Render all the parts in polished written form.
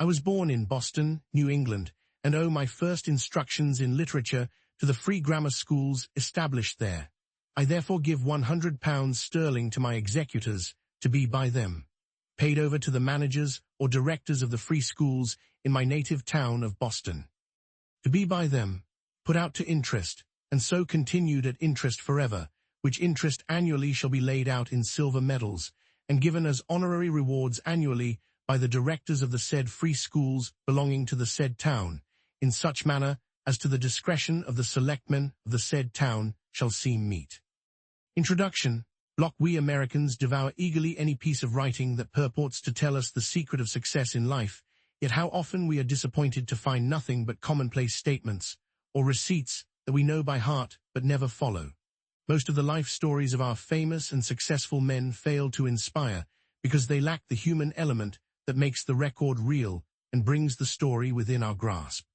I was born in Boston, New England, and owe my first instructions in literature to the free grammar schools established there. I therefore give £100 to my executors to be by them, paid over to the managers or directors of the free schools in my native town of Boston. To be by them, put out to interest, and so continued at interest forever, which interest annually shall be laid out in silver medals, and given as honorary rewards annually by the directors of the said free schools belonging to the said town, in such manner as to the discretion of the selectmen of the said town shall seem meet. Introduction. Block. We Americans devour eagerly any piece of writing that purports to tell us the secret of success in life, yet how often we are disappointed to find nothing but commonplace statements, or receipts that we know by heart but never follow. Most of the life stories of our famous and successful men fail to inspire because they lack the human element that makes the record real and brings the story within our grasp.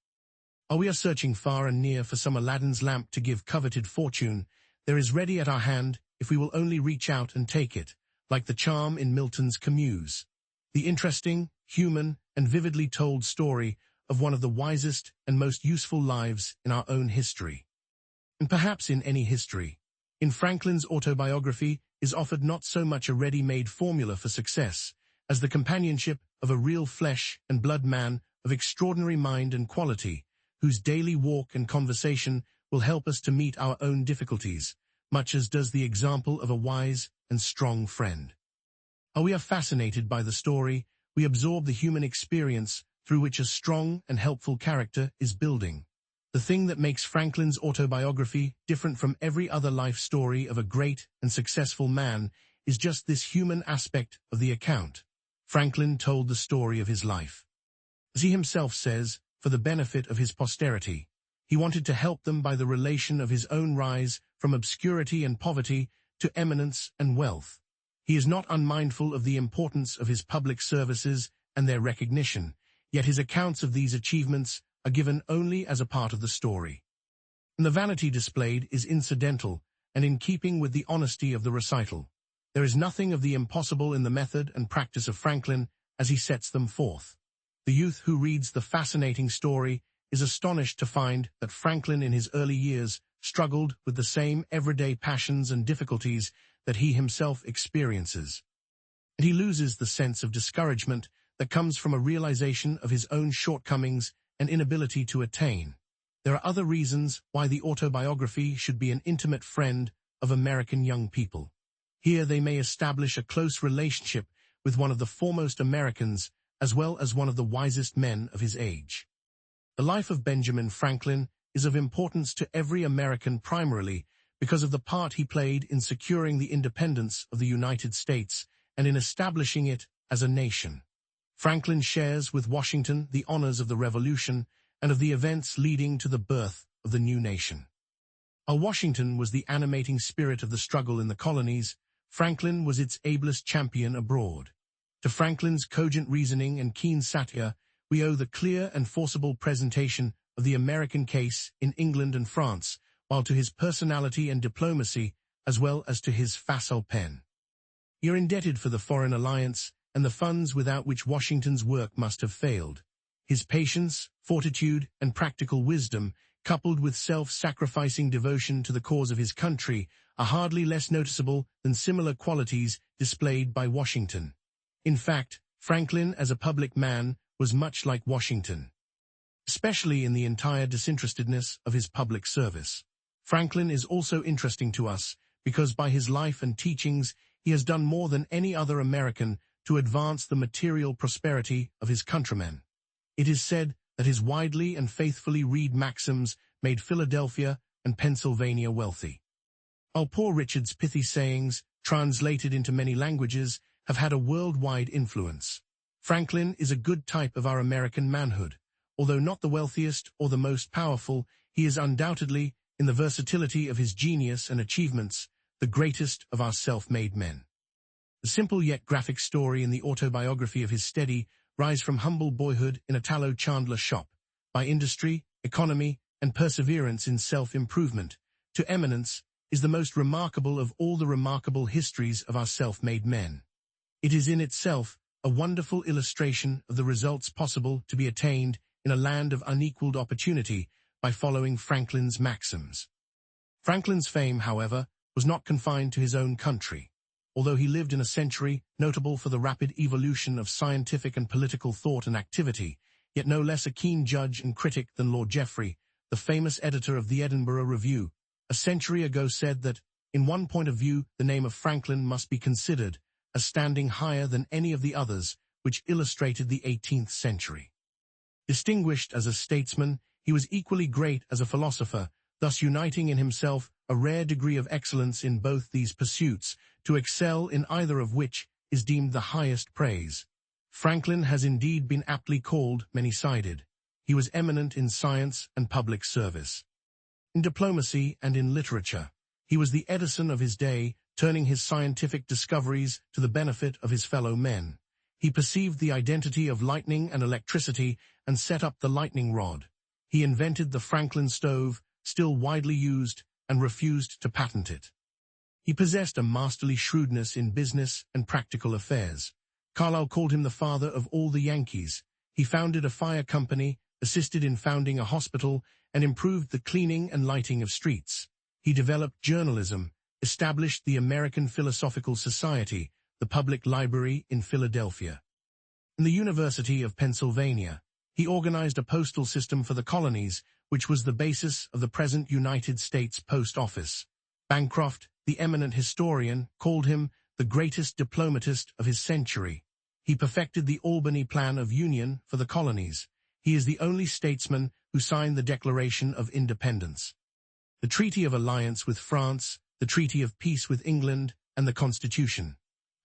While we are searching far and near for some Aladdin's lamp to give coveted fortune, there is ready at our hand if we will only reach out and take it, like the charm in Milton's Camus, the interesting, human, and vividly told story of one of the wisest and most useful lives in our own history. And perhaps in any history. In Franklin's autobiography is offered not so much a ready-made formula for success as the companionship of a real flesh and blood man of extraordinary mind and quality, whose daily walk and conversation will help us to meet our own difficulties, much as does the example of a wise and strong friend. While we are fascinated by the story, we absorb the human experience through which a strong and helpful character is building. The thing that makes Franklin's autobiography different from every other life story of a great and successful man is just this human aspect of the account. Franklin told the story of his life. As he himself says, for the benefit of his posterity. He wanted to help them by the relation of his own rise from obscurity and poverty to eminence and wealth. He is not unmindful of the importance of his public services and their recognition, yet his accounts of these achievements are given only as a part of the story. And the vanity displayed is incidental and in keeping with the honesty of the recital. There is nothing of the impossible in the method and practice of Franklin as he sets them forth. The youth who reads the fascinating story is astonished to find that Franklin in his early years struggled with the same everyday passions and difficulties that he himself experiences. And he loses the sense of discouragement that comes from a realization of his own shortcomings and inability to attain. There are other reasons why the autobiography should be an intimate friend of American young people. Here they may establish a close relationship with one of the foremost Americans as well as one of the wisest men of his age. The life of Benjamin Franklin is of importance to every American primarily because of the part he played in securing the independence of the United States and in establishing it as a nation. Franklin shares with Washington the honors of the Revolution and of the events leading to the birth of the new nation. While Washington was the animating spirit of the struggle in the colonies, Franklin was its ablest champion abroad. To Franklin's cogent reasoning and keen satire, we owe the clear and forcible presentation of the American case in England and France, while to his personality and diplomacy, as well as to his facile pen. We are indebted for the foreign alliance and the funds without which Washington's work must have failed. His patience, fortitude, and practical wisdom, coupled with self-sacrificing devotion to the cause of his country, are hardly less noticeable than similar qualities displayed by Washington. In fact, Franklin as a public man was much like Washington, especially in the entire disinterestedness of his public service. Franklin is also interesting to us because by his life and teachings he has done more than any other American to advance the material prosperity of his countrymen. It is said that his widely and faithfully read maxims made Philadelphia and Pennsylvania wealthy. While Poor Richard's pithy sayings, translated into many languages, have had a worldwide influence. Franklin is a good type of our American manhood. Although not the wealthiest or the most powerful, he is undoubtedly, in the versatility of his genius and achievements, the greatest of our self-made men. The simple yet graphic story in the autobiography of his steady rise from humble boyhood in a tallow chandler shop, by industry, economy, and perseverance in self-improvement, to eminence, is the most remarkable of all the remarkable histories of our self-made men. It is in itself a wonderful illustration of the results possible to be attained in a land of unequaled opportunity by following Franklin's maxims. Franklin's fame, however, was not confined to his own country. Although he lived in a century notable for the rapid evolution of scientific and political thought and activity, yet no less a keen judge and critic than Lord Jeffrey, the famous editor of the Edinburgh Review, a century ago said that, in one point of view, the name of Franklin must be considered as standing higher than any of the others which illustrated the 18th century. Distinguished as a statesman, he was equally great as a philosopher, thus uniting in himself a rare degree of excellence in both these pursuits, to excel in either of which is deemed the highest praise. Franklin has indeed been aptly called many-sided. He was eminent in science and public service. In diplomacy and in literature, he was the Edison of his day, turning his scientific discoveries to the benefit of his fellow men. He perceived the identity of lightning and electricity and set up the lightning rod. He invented the Franklin stove, still widely used, and refused to patent it. He possessed a masterly shrewdness in business and practical affairs. Carlyle called him the father of all the Yankees. He founded a fire company, assisted in founding a hospital, and improved the cleaning and lighting of streets. He developed journalism, established the American Philosophical Society, the public library in Philadelphia. In the University of Pennsylvania, he organized a postal system for the colonies, which was the basis of the present United States Post Office. Bancroft, the eminent historian, called him the greatest diplomatist of his century. He perfected the Albany Plan of Union for the colonies. He is the only statesman who signed the Declaration of Independence, the Treaty of Alliance with France, the Treaty of Peace with England, and the Constitution.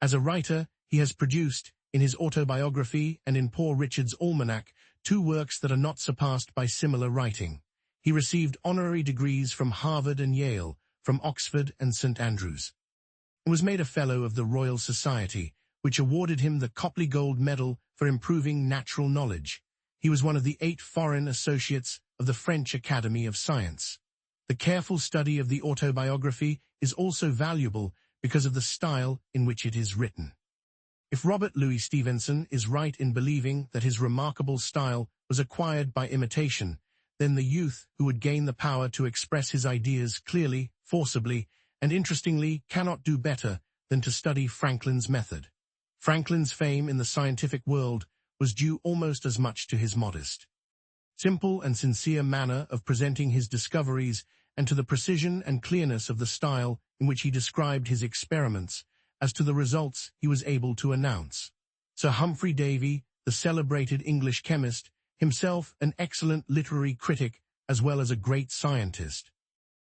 As a writer, he has produced, in his autobiography and in Poor Richard's Almanac, two works that are not surpassed by similar writing. He received honorary degrees from Harvard and Yale, from Oxford and St. Andrews. He was made a Fellow of the Royal Society, which awarded him the Copley Gold Medal for improving natural knowledge. He was one of the 8 foreign associates of the French Academy of Science. The careful study of the autobiography is also valuable because of the style in which it is written. If Robert Louis Stevenson is right in believing that his remarkable style was acquired by imitation, then the youth who would gain the power to express his ideas clearly, forcibly, and interestingly cannot do better than to study Franklin's method. Franklin's fame in the scientific world was due almost as much to his modest, simple and sincere manner of presenting his discoveries and to the precision and clearness of the style in which he described his experiments as to the results he was able to announce. Sir Humphrey Davy, the celebrated English chemist, himself an excellent literary critic as well as a great scientist,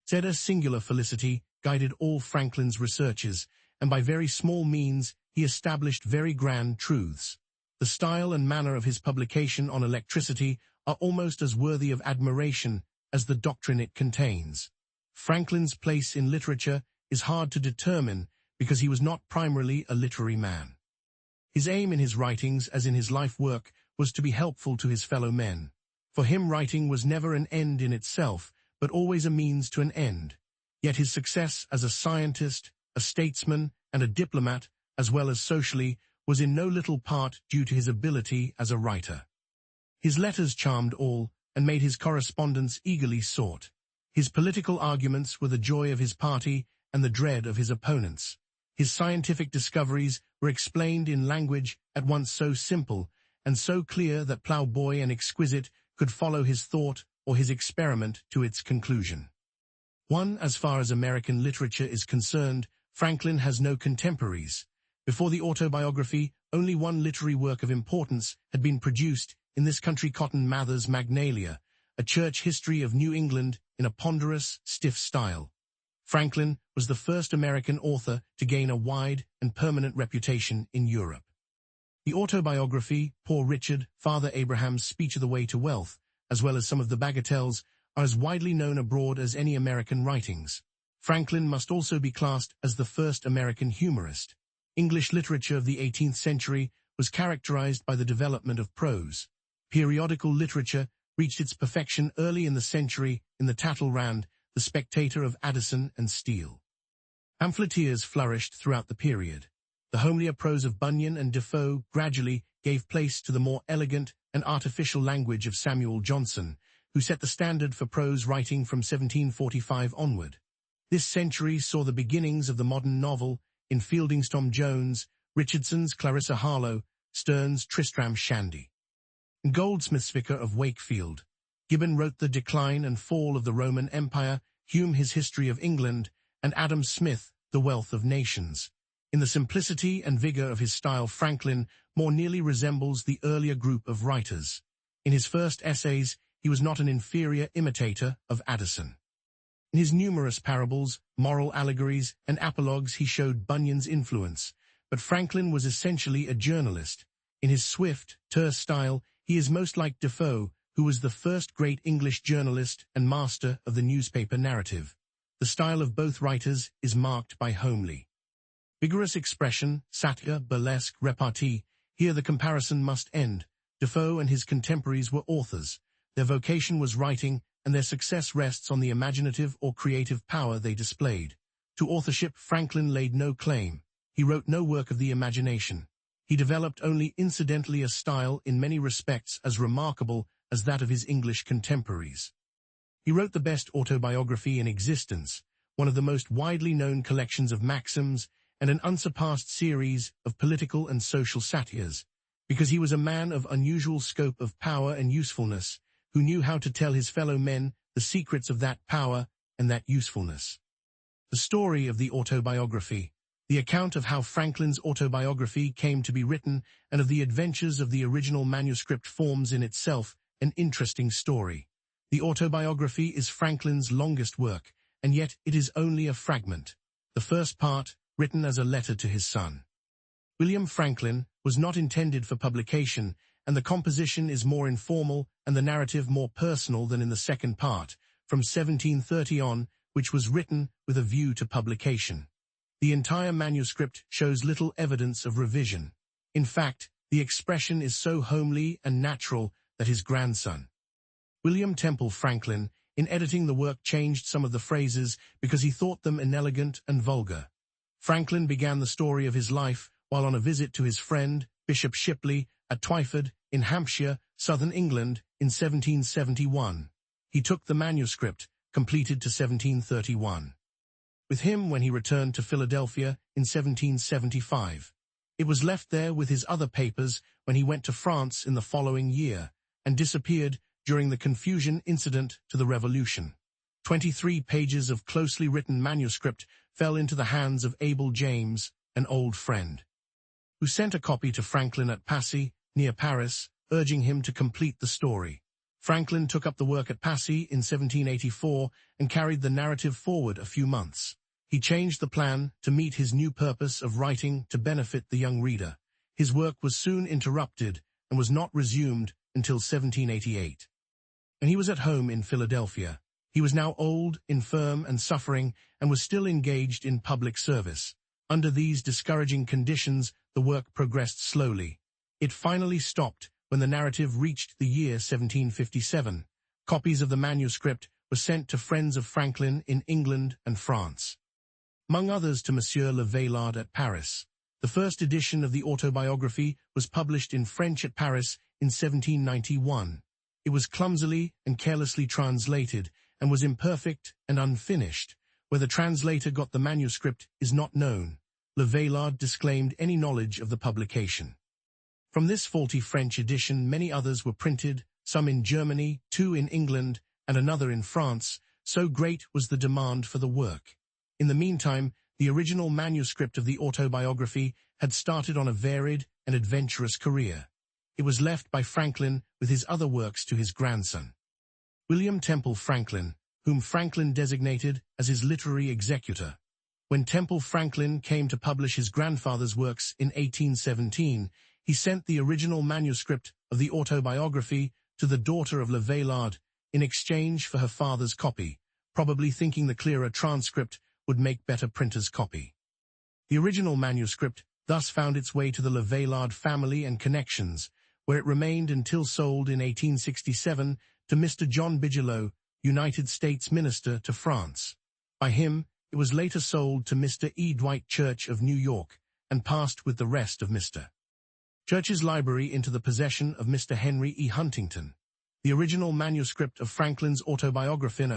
said a singular felicity guided all Franklin's researches, and by very small means he established very grand truths. The style and manner of his publication on electricity are almost as worthy of admiration as the doctrine it contains. Franklin's place in literature is hard to determine because he was not primarily a literary man. His aim in his writings, as in his life work, was to be helpful to his fellow men. For him, writing was never an end in itself, but always a means to an end. Yet his success as a scientist, a statesman, and a diplomat, as well as socially, was in no little part due to his ability as a writer. His letters charmed all, and made his correspondence eagerly sought. His political arguments were the joy of his party and the dread of his opponents. His scientific discoveries were explained in language at once so simple and so clear that ploughboy and exquisite could follow his thought or his experiment to its conclusion. As far as American literature is concerned, Franklin has no contemporaries. Before the autobiography, only one literary work of importance had been produced in this country, Cotton Mather's Magnalia, a church history of New England in a ponderous, stiff style. Franklin was the first American author to gain a wide and permanent reputation in Europe. The autobiography, Poor Richard, Father Abraham's Speech of the Way to Wealth, as well as some of the bagatelles, are as widely known abroad as any American writings. Franklin must also be classed as the first American humorist. English literature of the 18th century was characterized by the development of prose. Periodical literature reached its perfection early in the century in the Tattle Rand, the Spectator of Addison and Steele. Pamphleteers flourished throughout the period. The homelier prose of Bunyan and Defoe gradually gave place to the more elegant and artificial language of Samuel Johnson, who set the standard for prose writing from 1745 onward. This century saw the beginnings of the modern novel in Fielding's Tom Jones, Richardson's Clarissa Harlowe, Sterne's Tristram Shandy, and Goldsmith's Vicar of Wakefield. Gibbon wrote The Decline and Fall of the Roman Empire, Hume his History of England, and Adam Smith The Wealth of Nations. In the simplicity and vigor of his style, Franklin more nearly resembles the earlier group of writers. In his first essays, he was not an inferior imitator of Addison. In his numerous parables, moral allegories, and apologues, he showed Bunyan's influence, but Franklin was essentially a journalist. In his swift, terse style, he is most like Defoe, who was the first great English journalist and master of the newspaper narrative. The style of both writers is marked by homely, vigorous expression, satire, burlesque, repartee. Here the comparison must end. Defoe and his contemporaries were authors. Their vocation was writing, and their success rests on the imaginative or creative power they displayed. To authorship, Franklin laid no claim. He wrote no work of the imagination. He developed only incidentally a style in many respects as remarkable as that of his English contemporaries. He wrote the best autobiography in existence, one of the most widely known collections of maxims, and an unsurpassed series of political and social satires, because he was a man of unusual scope of power and usefulness, who knew how to tell his fellow men the secrets of that power and that usefulness. The story of the autobiography. The account of how Franklin's autobiography came to be written and of the adventures of the original manuscript forms in itself an interesting story. The autobiography is Franklin's longest work, and yet it is only a fragment. The first part, written as a letter to his son, William Franklin, was not intended for publication, and the composition is more informal and the narrative more personal than in the second part, from 1730 on, which was written with a view to publication. The entire manuscript shows little evidence of revision. In fact, the expression is so homely and natural that his grandson, William Temple Franklin, in editing the work changed some of the phrases because he thought them inelegant and vulgar. Franklin began the story of his life while on a visit to his friend, Bishop Shipley, at Twyford, in Hampshire, southern England, in 1771. He took the manuscript, completed to 1731, with him when he returned to Philadelphia in 1775. It was left there with his other papers when he went to France in the following year, and disappeared during the confusion incident to the Revolution. 23 pages of closely written manuscript fell into the hands of Abel James, an old friend, who sent a copy to Franklin at Passy, near Paris, urging him to complete the story. Franklin took up the work at Passy in 1784 and carried the narrative forward a few months. He changed the plan to meet his new purpose of writing to benefit the young reader. His work was soon interrupted and was not resumed until 1788. And he was at home in Philadelphia. He was now old, infirm, and suffering, and was still engaged in public service. Under these discouraging conditions, the work progressed slowly. It finally stopped when the narrative reached the year 1757. Copies of the manuscript were sent to friends of Franklin in England and France, among others to Monsieur Le Vaillard at Paris. The first edition of the autobiography was published in French at Paris in 1791. It was clumsily and carelessly translated, and was imperfect and unfinished. Where the translator got the manuscript is not known. Le Vaillard disclaimed any knowledge of the publication. From this faulty French edition, many others were printed, some in Germany, 2 in England, and another in France, so great was the demand for the work. In the meantime, the original manuscript of the autobiography had started on a varied and adventurous career. It was left by Franklin with his other works to his grandson, William Temple Franklin, whom Franklin designated as his literary executor. When Temple Franklin came to publish his grandfather's works in 1817, he sent the original manuscript of the autobiography to the daughter of Le Vaillard in exchange for her father's copy, probably thinking the clearer transcript would make better printer's copy. The original manuscript thus found its way to the Le Vaillard family and connections, where it remained until sold in 1867 to Mr. John Bigelow, United States Minister to France. By him, it was later sold to Mr. E. Dwight Church of New York, and passed with the rest of Mr. Church's library into the possession of Mr. Henry E. Huntington. The original manuscript of Franklin's autobiography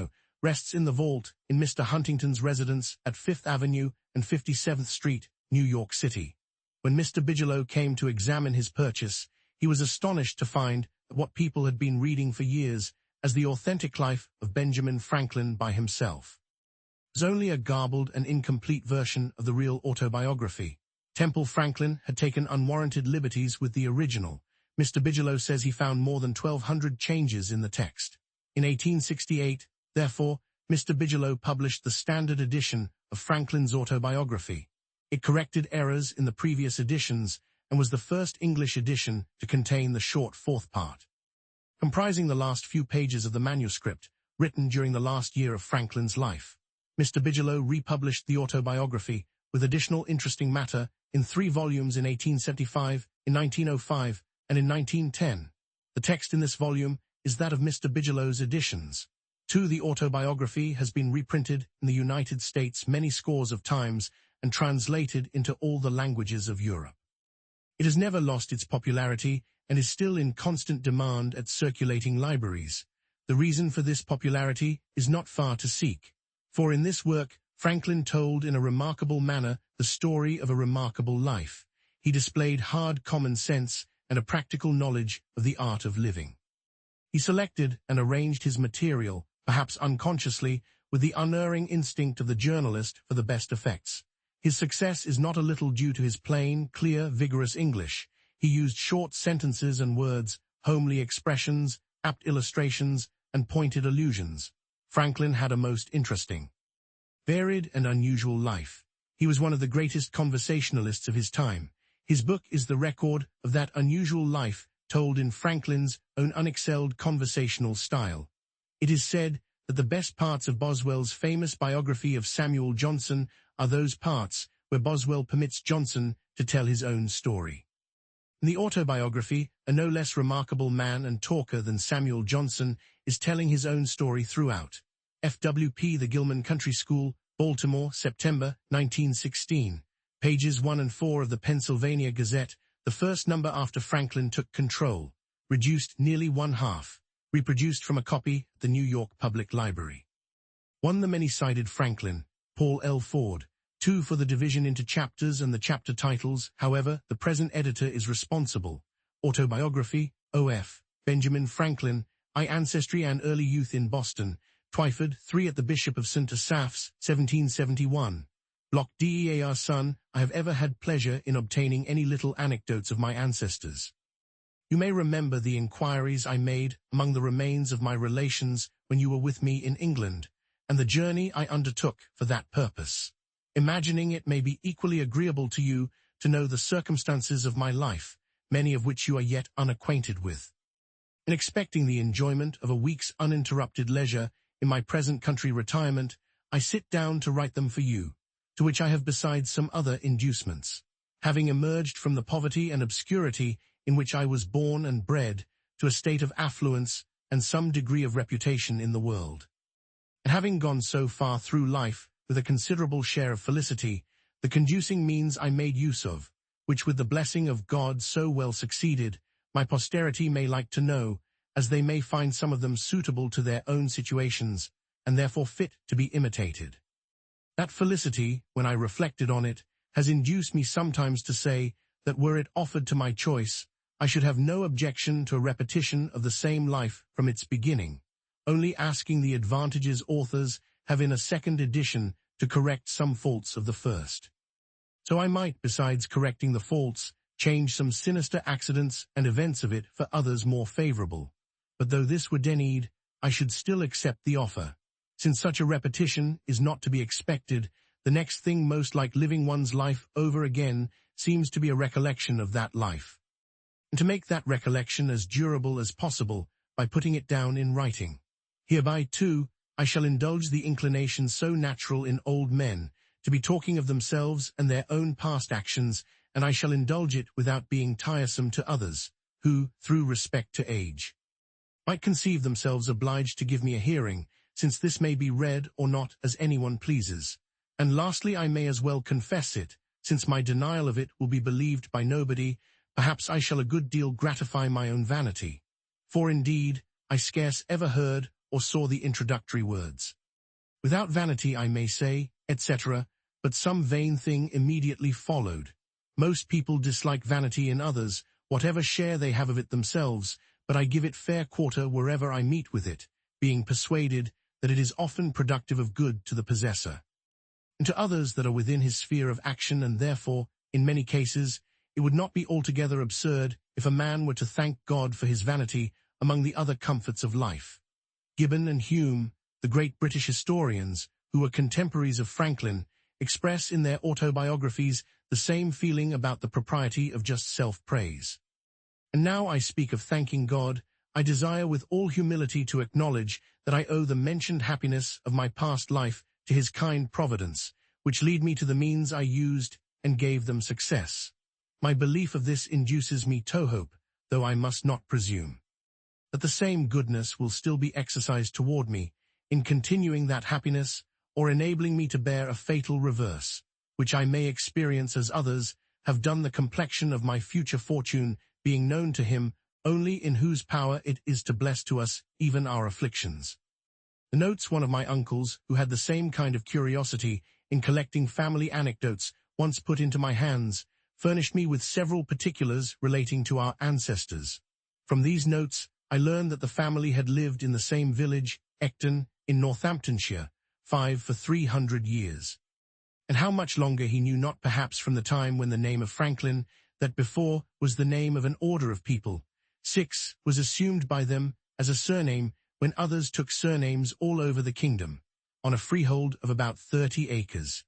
rests in the vault in Mr. Huntington's residence at 5th Avenue and 57th Street, New York City. When Mr. Bigelow came to examine his purchase, he was astonished to find that what people had been reading for years as the authentic life of Benjamin Franklin by himself was only a garbled and incomplete version of the real autobiography. Temple Franklin had taken unwarranted liberties with the original. Mr. Bigelow says he found more than 1,200 changes in the text. In 1868, therefore, Mr. Bigelow published the standard edition of Franklin's autobiography. It corrected errors in the previous editions and was the first English edition to contain the short fourth part. Comprising the last few pages of the manuscript, written during the last year of Franklin's life, Mr. Bigelow republished the autobiography with additional interesting matter in 3 volumes in 1875, in 1905, and in 1910. The text in this volume is that of Mr. Bigelow's editions. The autobiography has been reprinted in the United States many scores of times and translated into all the languages of Europe. It has never lost its popularity and is still in constant demand at circulating libraries. The reason for this popularity is not far to seek. For in this work, Franklin told in a remarkable manner the story of a remarkable life. He displayed hard common sense and a practical knowledge of the art of living. He selected and arranged his material, perhaps unconsciously, with the unerring instinct of the journalist for the best effects. His success is not a little due to his plain, clear, vigorous English. He used short sentences and words, homely expressions, apt illustrations, and pointed allusions. Franklin had a most interesting, varied and unusual life. He was one of the greatest conversationalists of his time. His book is the record of that unusual life told in Franklin's own unexcelled conversational style. It is said that the best parts of Boswell's famous biography of Samuel Johnson are those parts where Boswell permits Johnson to tell his own story. In the autobiography, a no less remarkable man and talker than Samuel Johnson is telling his own story throughout. FWP The Gilman Country School, Baltimore, September, 1916. Pages 1 and 4 of the Pennsylvania Gazette, the first number after Franklin took control. Reduced nearly 1/2. Reproduced from a copy at the New York Public Library. 1. The Many-Sided Franklin, Paul L. Ford. 2. For the division into chapters and the chapter titles, however, the present editor is responsible. Autobiography, O.F. Benjamin Franklin, I Ancestry and Early Youth in Boston, Twyford, 3 at the Bishop of St. Asaph's, 1771. Block DEAR Son, I have ever had pleasure in obtaining any little anecdotes of my ancestors. You may remember the inquiries I made among the remains of my relations when you were with me in England, and the journey I undertook for that purpose. Imagining it may be equally agreeable to you to know the circumstances of my life, many of which you are yet unacquainted with. In expecting the enjoyment of a week's uninterrupted leisure in my present country retirement, I sit down to write them for you, to which I have besides some other inducements. Having emerged from the poverty and obscurity in which I was born and bred, to a state of affluence and some degree of reputation in the world. And having gone so far through life with a considerable share of felicity, the conducing means I made use of, which with the blessing of God so well succeeded, my posterity may like to know, as they may find some of them suitable to their own situations, and therefore fit to be imitated. That felicity, when I reflected on it, has induced me sometimes to say that were it offered to my choice, I should have no objection to a repetition of the same life from its beginning, only asking the advantages authors have in a second edition to correct some faults of the first. So I might, besides correcting the faults, change some sinister accidents and events of it for others more favorable. But though this were denied, I should still accept the offer. Since such a repetition is not to be expected, the next thing most like living one's life over again seems to be a recollection of that life. And to make that recollection as durable as possible by putting it down in writing. Hereby, too, I shall indulge the inclination so natural in old men to be talking of themselves and their own past actions, and I shall indulge it without being tiresome to others, who, through respect to age, might conceive themselves obliged to give me a hearing, since this may be read or not as anyone pleases. And lastly, I may as well confess it, since my denial of it will be believed by nobody, perhaps I shall a good deal gratify my own vanity. For indeed, I scarce ever heard or saw the introductory words. Without vanity I may say, etc., but some vain thing immediately followed. Most people dislike vanity in others, whatever share they have of it themselves, but I give it fair quarter wherever I meet with it, being persuaded that it is often productive of good to the possessor. And to others that are within his sphere of action, and therefore, in many cases, it would not be altogether absurd if a man were to thank God for his vanity among the other comforts of life. Gibbon and Hume, the great British historians, who were contemporaries of Franklin, express in their autobiographies the same feeling about the propriety of just self-praise. And now I speak of thanking God, I desire with all humility to acknowledge that I owe the mentioned happiness of my past life to his kind providence, which lead me to the means I used and gave them success. My belief of this induces me to hope, though I must not presume, that the same goodness will still be exercised toward me, in continuing that happiness, or enabling me to bear a fatal reverse, which I may experience as others have done, the complexion of my future fortune being known to him, only in whose power it is to bless to us even our afflictions. The notes one of my uncles, who had the same kind of curiosity in collecting family anecdotes, once put into my hands, furnished me with several particulars relating to our ancestors. From these notes, I learned that the family had lived in the same village, Ecton, in Northamptonshire, for 300 years. And how much longer he knew not, perhaps from the time when the name of Franklin, that before was the name of an order of people, 6 was assumed by them as a surname, when others took surnames all over the kingdom, on a freehold of about 30 acres.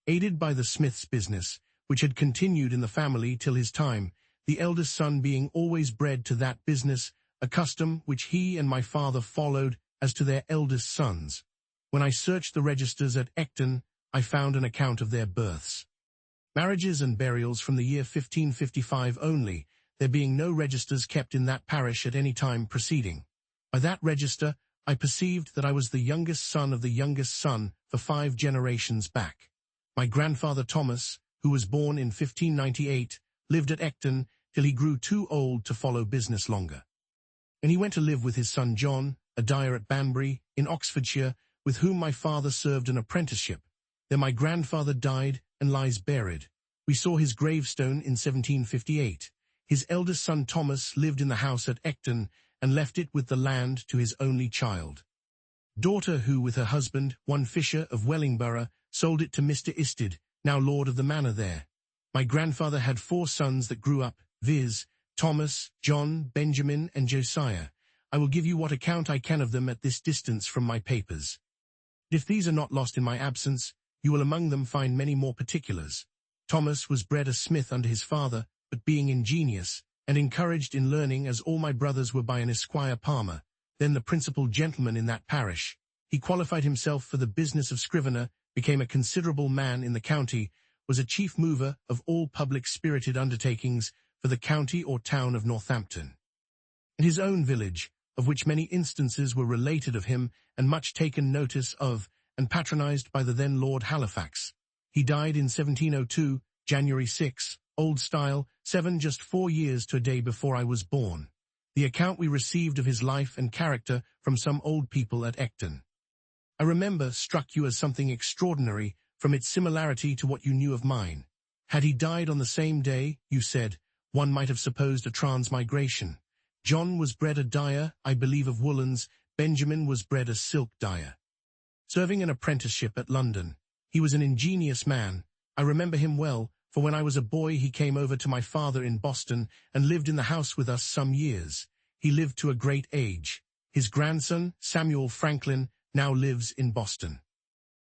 Aided by the smith's business, which had continued in the family till his time, the eldest son being always bred to that business, a custom which he and my father followed as to their eldest sons. When I searched the registers at Ecton, I found an account of their births, marriages and burials from the year 1555 only, there being no registers kept in that parish at any time preceding. By that register, I perceived that I was the youngest son of the youngest son for 5 generations back. My grandfather Thomas, who was born in 1598, lived at Ecton till he grew too old to follow business longer. And he went to live with his son John, a dyer at Banbury, in Oxfordshire, with whom my father served an apprenticeship. There my grandfather died and lies buried. We saw his gravestone in 1758. His eldest son Thomas lived in the house at Ecton and left it with the land to his only child, daughter, who with her husband, one Fisher of Wellingborough, sold it to Mr. Isted, now lord of the manor there. My grandfather had 4 sons that grew up, viz., Thomas, John, Benjamin, and Josiah. I will give you what account I can of them at this distance from my papers. If these are not lost in my absence, you will among them find many more particulars. Thomas was bred a smith under his father, but being ingenious, and encouraged in learning as all my brothers were by an Esquire Palmer, then the principal gentleman in that parish, he qualified himself for the business of scrivener, became a considerable man in the county, was a chief mover of all public-spirited undertakings for the county or town of Northampton. In his own village, of which many instances were related of him, and much taken notice of, and patronized by the then Lord Halifax. He died in 1702, January 6, old style, 7, just 4 years to a day before I was born. The account we received of his life and character from some old people at Ecton, I remember, struck you as something extraordinary from its similarity to what you knew of mine. Had he died on the same day, you said, one might have supposed a transmigration. John was bred a dyer, I believe of woolens, Benjamin was bred a silk dyer. Serving an apprenticeship at London. He was an ingenious man. I remember him well, for when I was a boy he came over to my father in Boston and lived in the house with us some years. He lived to a great age. His grandson, Samuel Franklin, now lives in Boston.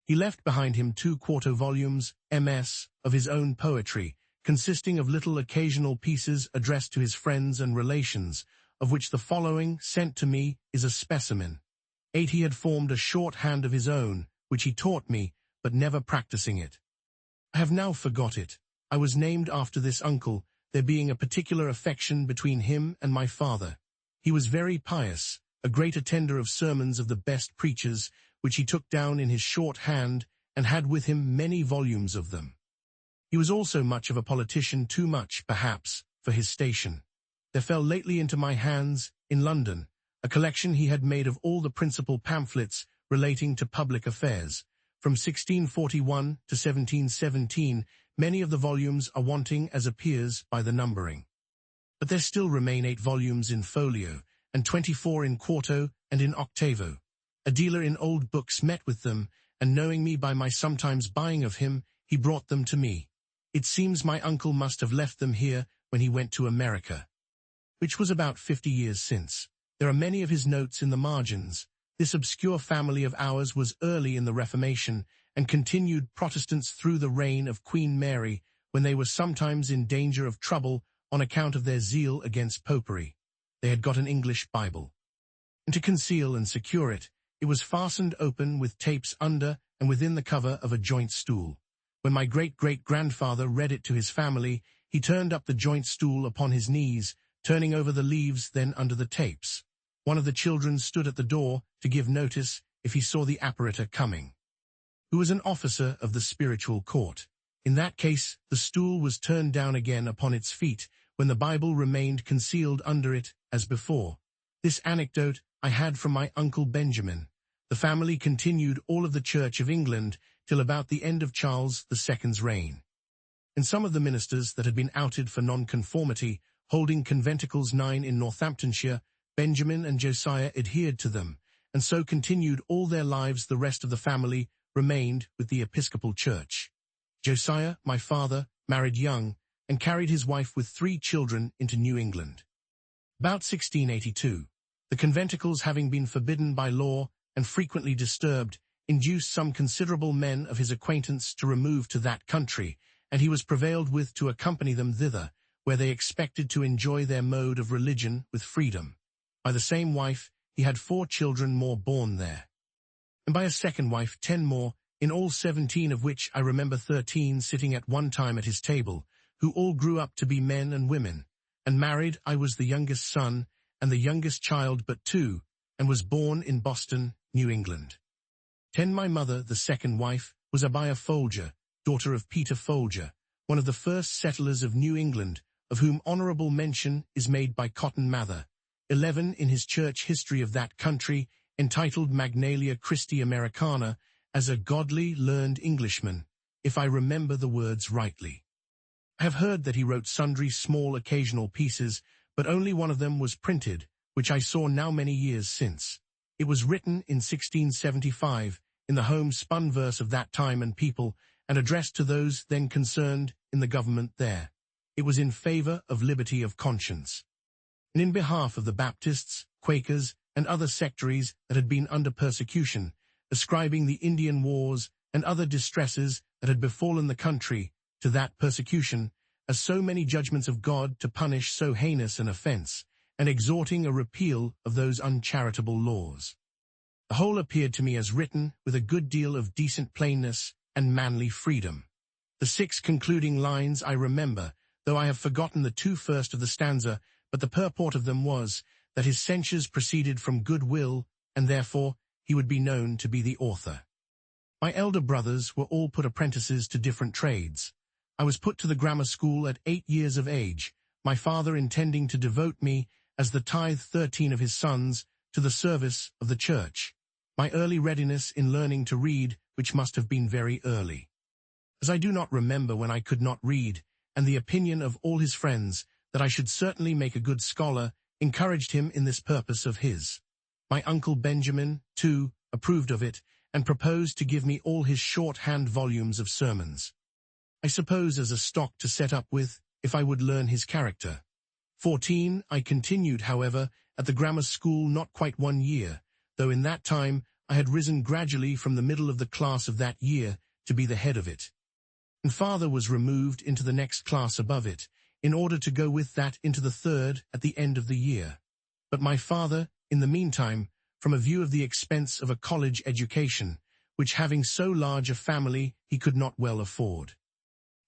He left behind him 2 quarto volumes, MS, of his own poetry, consisting of little occasional pieces addressed to his friends and relations, of which the following, sent to me, is a specimen. 8 he had formed a shorthand of his own, which he taught me, but never practicing it. I have now forgot it. I was named after this uncle, there being a particular affection between him and my father. He was very pious, a great attender of sermons of the best preachers, which he took down in his short hand, and had with him many volumes of them. He was also much of a politician, too much, perhaps, for his station. There fell lately into my hands, in London, a collection he had made of all the principal pamphlets relating to public affairs. From 1641 to 1717, many of the volumes are wanting as appears by the numbering. But there still remain 8 volumes in folio, and 24 in quarto and in octavo. A dealer in old books met with them, and knowing me by my sometimes buying of him, he brought them to me. It seems my uncle must have left them here when he went to America, which was about 50 years since. There are many of his notes in the margins. This obscure family of ours was early in the Reformation, and continued Protestants through the reign of Queen Mary, when they were sometimes in danger of trouble on account of their zeal against popery. They had got an English Bible, and to conceal and secure it, it was fastened open with tapes under and within the cover of a joint stool. When my great-great-grandfather read it to his family, he turned up the joint stool upon his knees, turning over the leaves then under the tapes. One of the children stood at the door to give notice if he saw the apparitor coming, who was an officer of the spiritual court. In that case, the stool was turned down again upon its feet, when the Bible remained concealed under it, as before. This anecdote I had from my Uncle Benjamin. The family continued all of the Church of England till about the end of Charles II's reign. And some of the ministers that had been outed for nonconformity, holding conventicles 9 in Northamptonshire, Benjamin and Josiah adhered to them, and so continued all their lives. The rest of the family remained with the Episcopal Church. Josiah, my father, married young, and carried his wife with 3 children into New England. About 1682, the conventicles having been forbidden by law and frequently disturbed, induced some considerable men of his acquaintance to remove to that country, and he was prevailed with to accompany them thither, where they expected to enjoy their mode of religion with freedom. By the same wife, he had 4 children more born there, and by a second wife 10 more, in all 17 of which I remember 13 sitting at one time at his table, who all grew up to be men and women. And married, I was the youngest son, and the youngest child but 2, and was born in Boston, New England. 10 My mother, the second wife, was Abiah Folger, daughter of Peter Folger, one of the first settlers of New England, of whom honorable mention is made by Cotton Mather. 11 in his church history of that country, entitled Magnalia Christi Americana, as a godly, learned Englishman, if I remember the words rightly. I have heard that he wrote sundry small occasional pieces, but only one of them was printed, which I saw now many years since. It was written in 1675, in the homespun verse of that time and people, and addressed to those then concerned in the government there. It was in favor of liberty of conscience, and in behalf of the Baptists, Quakers, and other sectaries that had been under persecution, ascribing the Indian wars and other distresses that had befallen the country to that persecution, as so many judgments of God to punish so heinous an offense, and exhorting a repeal of those uncharitable laws. The whole appeared to me as written with a good deal of decent plainness and manly freedom. The 6 concluding lines I remember, though I have forgotten the 2 first of the stanza, but the purport of them was that his censures proceeded from good will, and therefore he would be known to be the author. My elder brothers were all put apprentices to different trades. I was put to the grammar school at 8 years of age, my father intending to devote me, as the tithe 13 of his sons, to the service of the church. My early readiness in learning to read, which must have been very early, as I do not remember when I could not read, and the opinion of all his friends that I should certainly make a good scholar, encouraged him in this purpose of his. My uncle Benjamin, too, approved of it, and proposed to give me all his shorthand volumes of sermons, I suppose as a stock to set up with, if I would learn his character. 14, I continued, however, at the grammar school not quite 1 year, though in that time I had risen gradually from the middle of the class of that year to be the head of it. And father was removed into the next class above it, in order to go with that into the 3rd at the end of the year. But my father, in the meantime, from a view of the expense of a college education, which having so large a family he could not well afford,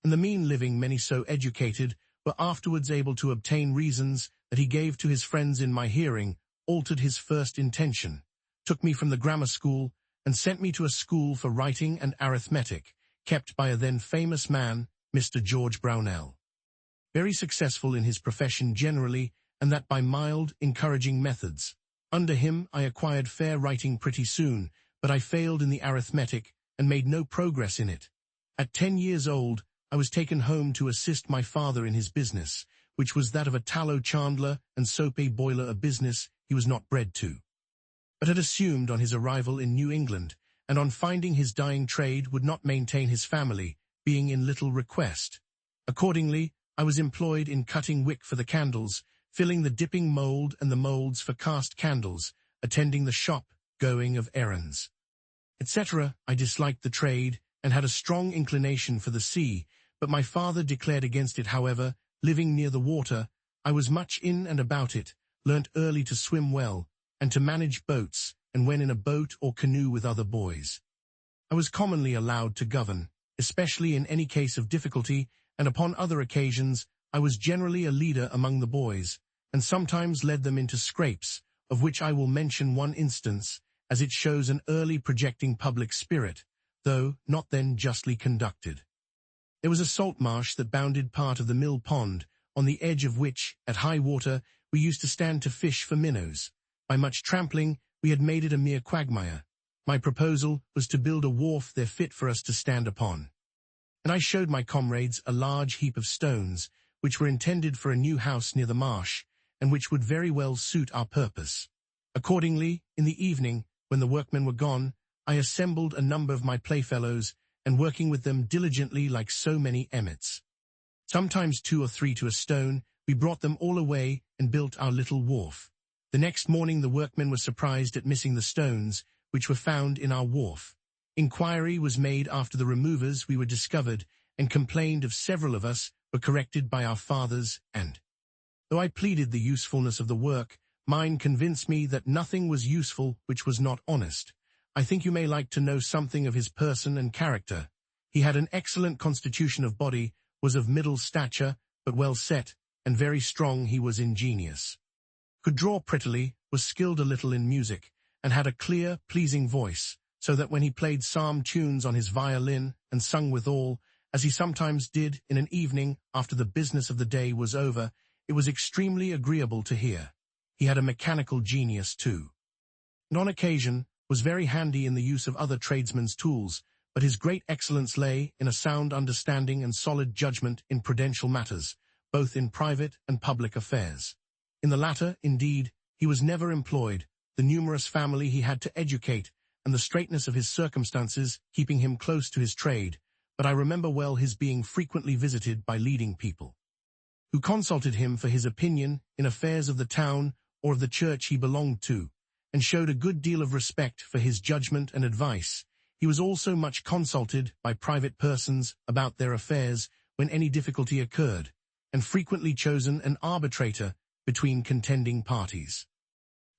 and the mean living many so educated were afterwards able to obtain reasons that he gave to his friends in my hearing, altered his first intention, took me from the grammar school, and sent me to a school for writing and arithmetic, kept by a then famous man, Mr. George Brownell. Very successful in his profession generally, and that by mild, encouraging methods. Under him, I acquired fair writing pretty soon, but I failed in the arithmetic and made no progress in it. At 10 years old, I was taken home to assist my father in his business, which was that of a tallow chandler and soap boiler, a business he was not bred to, but had assumed on his arrival in New England, and on finding his dying trade would not maintain his family, being in little request. Accordingly, I was employed in cutting wick for the candles, filling the dipping mold and the molds for cast candles, attending the shop, going of errands, etc. I disliked the trade, and had a strong inclination for the sea, but my father declared against it. However, living near the water, I was much in and about it, learnt early to swim well, and to manage boats, and when in a boat or canoe with other boys, I was commonly allowed to govern, especially in any case of difficulty, and upon other occasions I was generally a leader among the boys, and sometimes led them into scrapes, of which I will mention one instance, as it shows an early projecting public spirit, though not then justly conducted. There was a salt marsh that bounded part of the mill pond, on the edge of which, at high water, we used to stand to fish for minnows. By much trampling, we had made it a mere quagmire. My proposal was to build a wharf there fit for us to stand upon, and I showed my comrades a large heap of stones, which were intended for a new house near the marsh, and which would very well suit our purpose. Accordingly, in the evening, when the workmen were gone, I assembled a number of my playfellows, and working with them diligently like so many emmets, sometimes 2 or 3 to a stone, we brought them all away and built our little wharf. The next morning the workmen were surprised at missing the stones, which were found in our wharf. Inquiry was made after the removers. We were discovered, and complained of several of us, were corrected by our fathers, and, though I pleaded the usefulness of the work, mine convinced me that nothing was useful which was not honest. I think you may like to know something of his person and character. He had an excellent constitution of body, was of middle stature, but well set, and very strong. He was ingenious, could draw prettily, was skilled a little in music, and had a clear, pleasing voice, so that when he played psalm tunes on his violin, and sung withal, as he sometimes did in an evening after the business of the day was over, it was extremely agreeable to hear. He had a mechanical genius too, and on occasion was very handy in the use of other tradesmen's tools, but his great excellence lay in a sound understanding and solid judgment in prudential matters, both in private and public affairs. In the latter, indeed, he was never employed, the numerous family he had to educate, and the straightness of his circumstances keeping him close to his trade, but I remember well his being frequently visited by leading people, who consulted him for his opinion in affairs of the town or of the church he belonged to, and showed a good deal of respect for his judgment and advice. He was also much consulted by private persons about their affairs when any difficulty occurred, and frequently chosen an arbitrator between contending parties.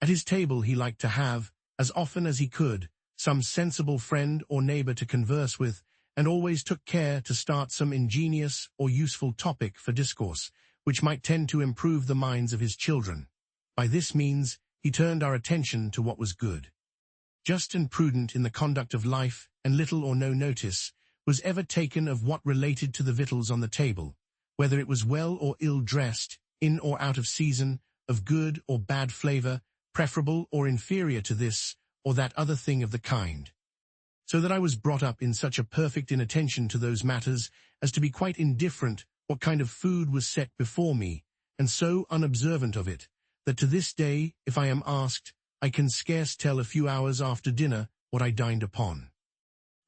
At his table he liked to have, as often as he could, some sensible friend or neighbor to converse with, and always took care to start some ingenious or useful topic for discourse, which might tend to improve the minds of his children. By this means he turned our attention to what was good, just and prudent in the conduct of life, and little or no notice was ever taken of what related to the victuals on the table, whether it was well or ill dressed, in or out of season, of good or bad flavor, preferable or inferior to this or that other thing of the kind. So that I was brought up in such a perfect inattention to those matters as to be quite indifferent what kind of food was set before me, and so unobservant of it, that to this day, if I am asked, I can scarce tell a few hours after dinner what I dined upon.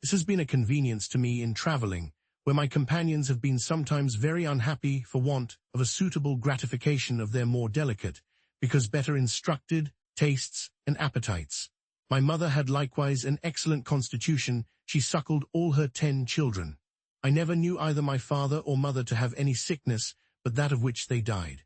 This has been a convenience to me in travelling, where my companions have been sometimes very unhappy for want of a suitable gratification of their more delicate, because better instructed, tastes and appetites. My mother had likewise an excellent constitution. She suckled all her 10 children. I never knew either my father or mother to have any sickness but that of which they died.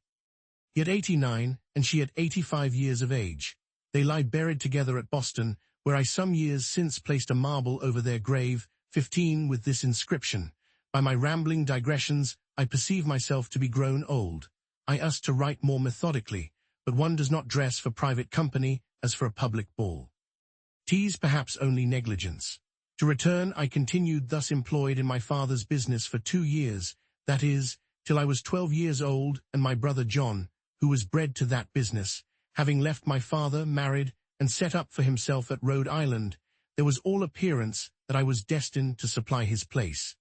He had 89, and she had 85 years of age. They lie buried together at Boston, where I some years since placed a marble over their grave, 15, with this inscription: By my rambling digressions, I perceive myself to be grown old. I used to write more methodically, but one does not dress for private company as for a public ball. 'Tis perhaps only negligence. To return, I continued thus employed in my father's business for 2 years, that is, till I was 12 years old, and my brother John, who was bred to that business, having left my father, married, and set up for himself at Rhode Island, there was all appearance that I was destined to supply his place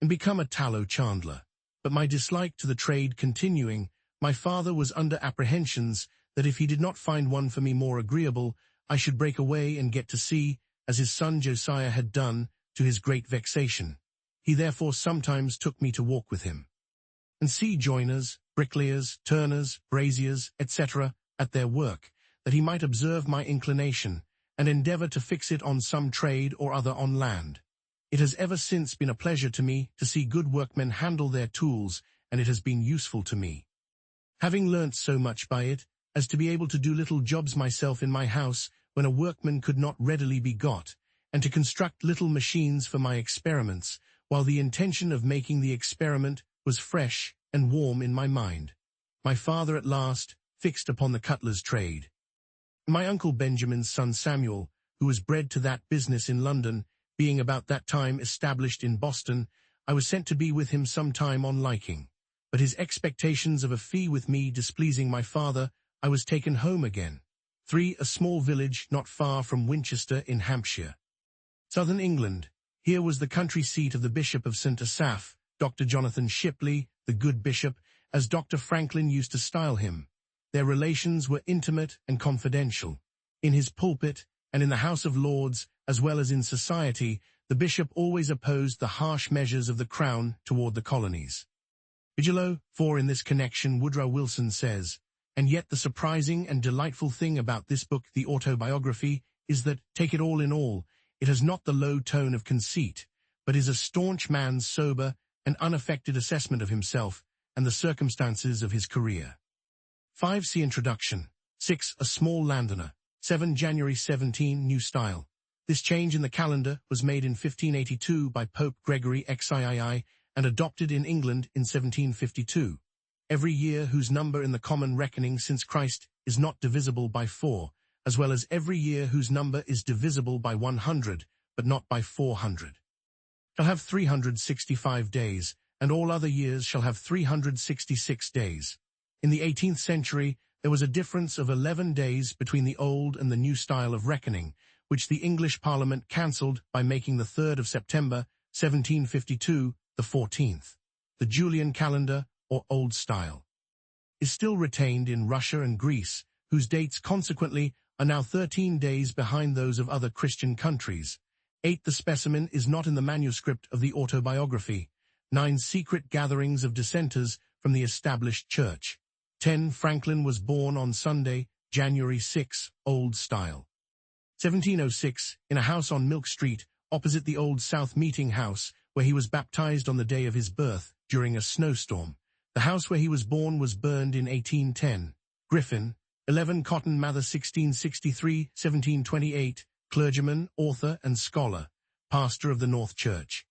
and become a tallow chandler. But my dislike to the trade continuing, my father was under apprehensions that if he did not find one for me more agreeable, I should break away and get to sea, as his son Josiah had done, to his great vexation. He therefore sometimes took me to walk with him, and see joiners, bricklayers, turners, braziers, etc., at their work, that he might observe my inclination, and endeavour to fix it on some trade or other on land. It has ever since been a pleasure to me to see good workmen handle their tools, and it has been useful to me, having learnt so much by it, as to be able to do little jobs myself in my house when a workman could not readily be got, and to construct little machines for my experiments, while the intention of making the experiment was fresh and warm in my mind. My father at last fixed upon the cutler's trade. My uncle Benjamin's son Samuel, who was bred to that business in London, being about that time established in Boston, I was sent to be with him some time on liking. But his expectations of a fee with me displeasing my father, I was taken home again. 3. A small village not far from Winchester in Hampshire, southern England. Here was the country seat of the Bishop of St. Asaph, Dr. Jonathan Shipley, the good bishop, as Dr. Franklin used to style him. Their relations were intimate and confidential. In his pulpit, and in the House of Lords, as well as in society, the bishop always opposed the harsh measures of the Crown toward the colonies. Bigelow, for in this connection Woodrow Wilson says, and yet the surprising and delightful thing about this book, the autobiography, is that, take it all in all, it has not the low tone of conceit, but is a staunch man's sober and unaffected assessment of himself and the circumstances of his career. 5. See Introduction. 6. A Small Landowner. 7 January 17 New Style. This change in the calendar was made in 1582 by Pope Gregory XIII and adopted in England in 1752. Every year whose number in the common reckoning since Christ is not divisible by 4, as well as every year whose number is divisible by 100, but not by 400. Shall have 365 days, and all other years shall have 366 days. In the 18th century, there was a difference of 11 days between the old and the new style of reckoning, which the English Parliament cancelled by making the 3rd of September, 1752, the 14th. The Julian calendar, or Old Style, is still retained in Russia and Greece, whose dates consequently are now 13 days behind those of other Christian countries. 8. The specimen is not in the manuscript of the autobiography. 9. Secret gatherings of dissenters from the established church. 10. Franklin was born on Sunday, January 6, Old Style. 1706, in a house on Milk Street, opposite the Old South Meeting House, where he was baptized on the day of his birth, during a snowstorm. The house where he was born was burned in 1810. Griffin, 11 Cotton Mather 1663-1728, clergyman, author, and scholar, pastor of the North Church.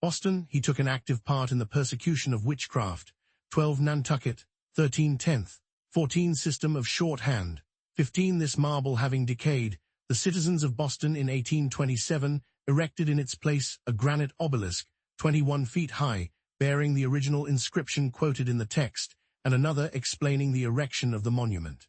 Boston, he took an active part in the persecution of witchcraft. 12 Nantucket, 13 10th, 14 System of shorthand. 15 This marble having decayed, the citizens of Boston in 1827 erected in its place a granite obelisk, 21 feet high, bearing the original inscription quoted in the text, and another explaining the erection of the monument.